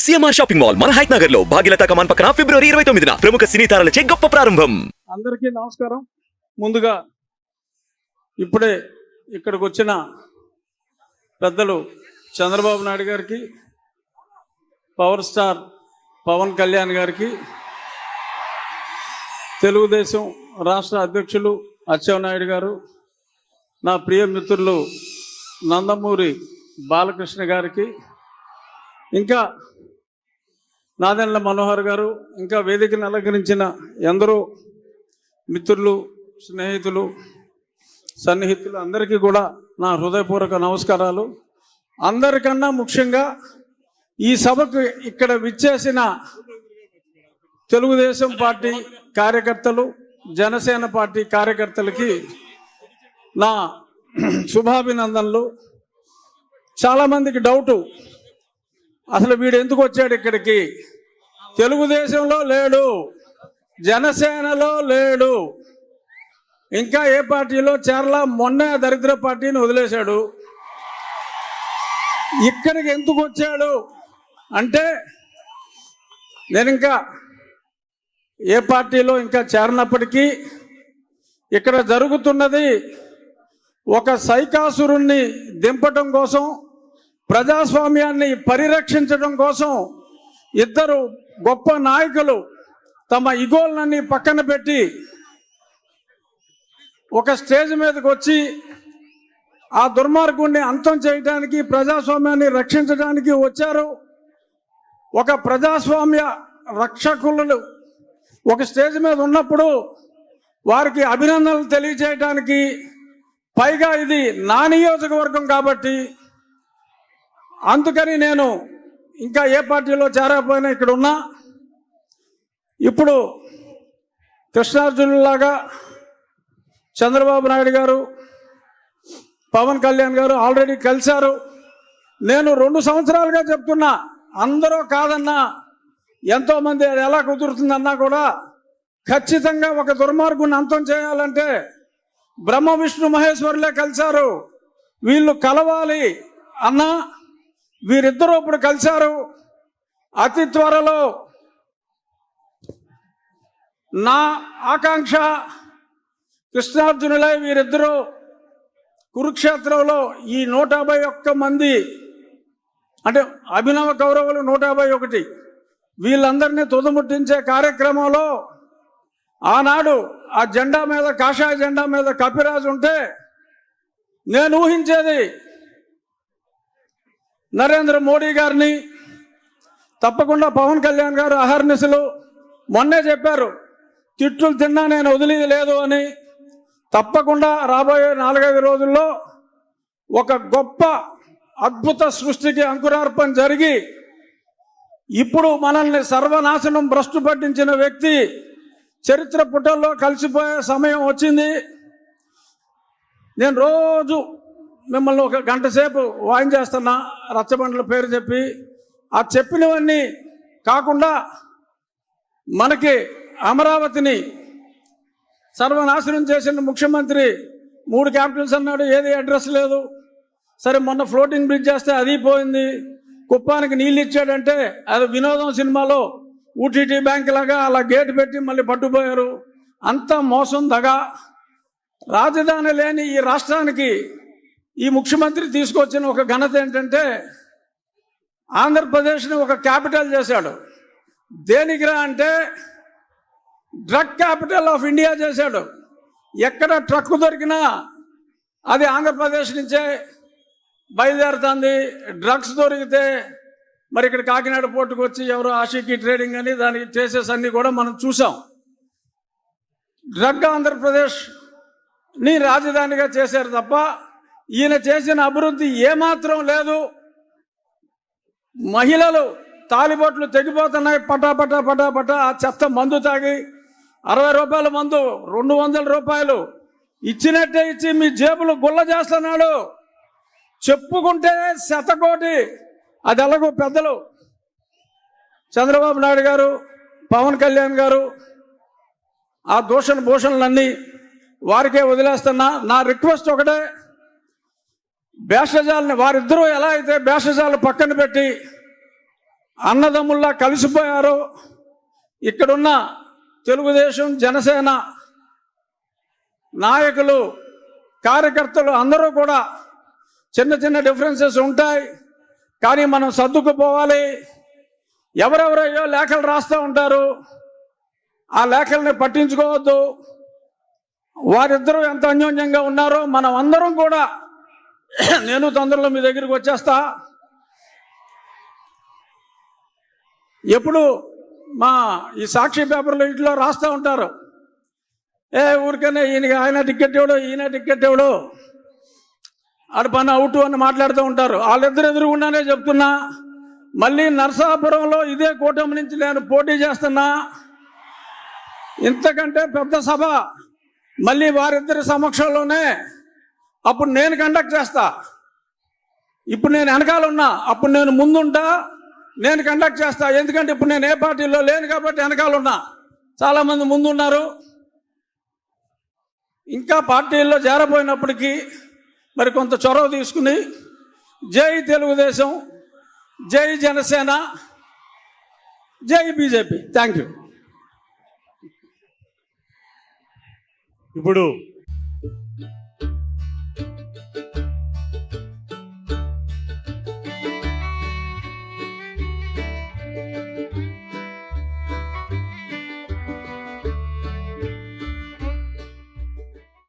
CMR shopping mall మన height Nagar లో భాగ్యలతా కమాన్ పక్కన ఫిబ్రవరి 29న ప్రముఖ సినీ తారలచే గొప్ప ప్రారంభం. అందరికీ నమస్కారం. ముందుగా ఇప్పుడే ఇక్కడికి వచ్చిన పెద్దలు చంద్రబాబు నాయుడు గారికి, పవర్ స్టార్ పవన్ కళ్యాణ్ గారికి, తెలుగుదేశం రాష్ట్ర అధ్యక్షులు అచ్చెన్నాయుడు గారు, నా ప్రియ మిత్రులు నందమూరి బాలకృష్ణ గారికి, ఇంకా నాదెండ్ల మనోహర్ గారు, ఇంకా వేదికను అలంకరించిన ఎందరో మిత్రులు, స్నేహితులు, సన్నిహితులు అందరికీ కూడా నా హృదయపూర్వక నమస్కారాలు. అందరికన్నా ముఖ్యంగా ఈ సభకు ఇక్కడ విచ్చేసిన తెలుగుదేశం పార్టీ కార్యకర్తలు, జనసేన పార్టీ కార్యకర్తలకి నా శుభాభినందనలు. చాలామందికి డౌటు, అసలు వీడు ఎందుకు వచ్చాడు ఇక్కడికి? తెలుగుదేశంలో లేడు, జనసేనలో లేడు, ఇంకా ఏ పార్టీలో చేరలా. మొన్నే దరిద్ర పార్టీని వదిలేశాడు. ఇక్కడికి ఎందుకు వచ్చాడు అంటే, నేను ఇంకా ఏ పార్టీలో ఇంకా చేరనప్పటికీ ఇక్కడ జరుగుతున్నది ఒక సైకాసురుణ్ణి దింపటం కోసం, ప్రజాస్వామ్యాన్ని పరిరక్షించడం కోసం ఇద్దరు గొప్ప నాయకులు తమ ఇగోలన్నీ పక్కన పెట్టి ఒక స్టేజ్ మీదకి వచ్చి ఆ దుర్మార్గుణ్ణి అంతం చేయడానికి, ప్రజాస్వామ్యాన్ని రక్షించడానికి వచ్చారు. ఒక ప్రజాస్వామ్య రక్షకులు ఒక స్టేజ్ మీద ఉన్నప్పుడు వారికి అభినందనలు తెలియజేయడానికి, పైగా ఇది నా నియోజకవర్గం కాబట్టి అందుకని నేను ఇంకా ఏ పార్టీలో చేరకపోయినా ఇక్కడ ఉన్నా. ఇప్పుడు కృష్ణార్జునులాగా చంద్రబాబు నాయుడు గారు, పవన్ కళ్యాణ్ గారు ఆల్రెడీ కలిశారు. నేను 2 సంవత్సరాలుగా చెప్తున్నా, అందరూ కాదన్నా, ఎంతోమంది అది ఎలా కుదురుతుందన్నా కూడా ఖచ్చితంగా ఒక దుర్మార్గుని అంతం చేయాలంటే బ్రహ్మ విష్ణు మహేశ్వరులే కలిశారు. వీళ్ళు కలవాలి అన్నా వీరిద్దరూ ఇప్పుడు కలిశారు. అతి త్వరలో నా ఆకాంక్ష కృష్ణార్జునులై వీరిద్దరూ కురుక్షేత్రంలో ఈ 151 మంది, అంటే అభినవ కౌరవులు 151, వీళ్ళందరినీ తుదముట్టించే కార్యక్రమంలో ఆనాడు ఆ జెండా మీద, కాషాయ జెండా మీద కపిరాజు ఉంటే నేను ఊహించేది నరేంద్ర మోడీ గారిని, తప్పకుండా పవన్ కళ్యాణ్ గారు అహర్నిశలు మొన్నే చెప్పారు, తిట్లు తిన్నా నేను వదిలేది లేదు అని. తప్పకుండా రాబోయే 4-5 రోజుల్లో ఒక గొప్ప అద్భుత సృష్టికి అంకురార్పణ జరిగి, ఇప్పుడు మనల్ని సర్వనాశనం భ్రష్టు పట్టించిన వ్యక్తి చరిత్ర పుటల్లో కలిసిపోయే సమయం వచ్చింది. నేను రోజు మిమ్మల్ని 1 గంట సేపు వాయించేస్తున్నా, రచ్చబండల పేరు చెప్పి. ఆ చెప్పినవన్నీ కాకుండా మనకి అమరావతిని సర్వనాశనం చేసిన ముఖ్యమంత్రి 3 క్యాపిటల్స్ అన్నాడు, ఏది అడ్రస్ లేదు. సరే, మొన్న ఫ్లోటింగ్ బ్రిడ్జ్ చేస్తే అది పోయింది. కుప్పానికి నీళ్ళు ఇచ్చాడంటే అది వినోదం సినిమాలో ఊటీటీ బ్యాంక్ లాగా అలా గేటు పెట్టి మళ్ళీ పట్టుపోయారు. అంతా మోసం, దగా. రాజధాని లేని ఈ రాష్ట్రానికి ఈ ముఖ్యమంత్రి తీసుకొచ్చిన ఒక ఘనత ఏంటంటే, ఆంధ్రప్రదేశ్ని ఒక క్యాపిటల్ చేశాడు. దేనికిరా అంటే డ్రగ్ క్యాపిటల్ ఆఫ్ ఇండియా చేశాడు. ఎక్కడ ట్రక్ దొరికినా అది ఆంధ్రప్రదేశ్ నుంచే బయలుదేరుతుంది. డ్రగ్స్ దొరికితే మరి ఇక్కడ కాకినాడ పోర్టుకు వచ్చి ఎవరో ఆషికి ట్రేడింగ్ అని దానికి ట్రేసెస్ అన్నీ కూడా మనం చూసాం. డ్రగ్ ఆంధ్రప్రదేశ్ని రాజధానిగా చేశారు తప్ప ఈయన చేసిన అభివృద్ధి ఏమాత్రం లేదు. మహిళలు తాలిబొట్లు తెగిపోతున్నాయి, పటాపటా పటాపటా. ఆ చెత్త మందు తాగి 60 రూపాయల మందు 200 రూపాయలు ఇచ్చినట్టే ఇచ్చి మీ జేబులు గుల్ల చేస్తున్నాడు. చెప్పుకుంటే 100 కోటి. అది ఎలాగో పెద్దలు చంద్రబాబు నాయుడు గారు, పవన్ కళ్యాణ్ గారు ఆ దూషణ భూషణలన్నీ వారికే వదిలేస్తున్నా. నా రిక్వెస్ట్ ఒకటే, భేషజాలని వారిద్దరూ ఎలా అయితే భేషజాలు పక్కన పెట్టి అన్నదమ్ముల్లా కలిసిపోయారు. ఇక్కడున్న తెలుగుదేశం, జనసేన నాయకులు, కార్యకర్తలు అందరూ కూడా చిన్న చిన్న డిఫరెన్సెస్ ఉంటాయి, కానీ మనం సర్దుకుపోవాలి. ఎవరెవరయ్యో లేఖలు రాస్తూ ఉంటారు, ఆ లేఖల్ని పట్టించుకోవద్దు. వారిద్దరూ ఎంత అన్యోన్యంగా ఉన్నారో మనం అందరం కూడా, నేను తొందరలో మీ దగ్గరికి వచ్చేస్తా. ఎప్పుడు మా ఈ సాక్షి పేపర్లో ఇంట్లో రాస్తూ ఉంటారు, ఊరికనే ఆయన టికెట్ ఇవ్వడు, ఈయన టికెట్ ఇవ్వడు, ఆడ పని అవుట్ అని మాట్లాడుతూ ఉంటారు. వాళ్ళిద్దరు ఎదురుగుండానే చెప్తున్నా, మళ్ళీ నరసాపురంలో ఇదే కూటమి నుంచి నేను పోటీ చేస్తున్నా. ఇంతకంటే పెద్ద సభ మళ్ళీ వారిద్దరి సమక్షంలోనే అప్పుడు నేను కండక్ట్ చేస్తా. ఇప్పుడు నేను వెనకాల ఉన్నా, అప్పుడు నేను ముందుంటా, నేను కండక్ట్ చేస్తా. ఎందుకంటే ఇప్పుడు నేను ఏ పార్టీలో లేను కాబట్టి వెనకాల ఉన్నా. చాలామంది ముందున్నారు. ఇంకా పార్టీల్లో చేరబోయినప్పటికీ మరి కొంత చొరవ తీసుకుని జై తెలుగుదేశం, జై జనసేన, జై బీజేపీ. Thank you. ఇప్పుడు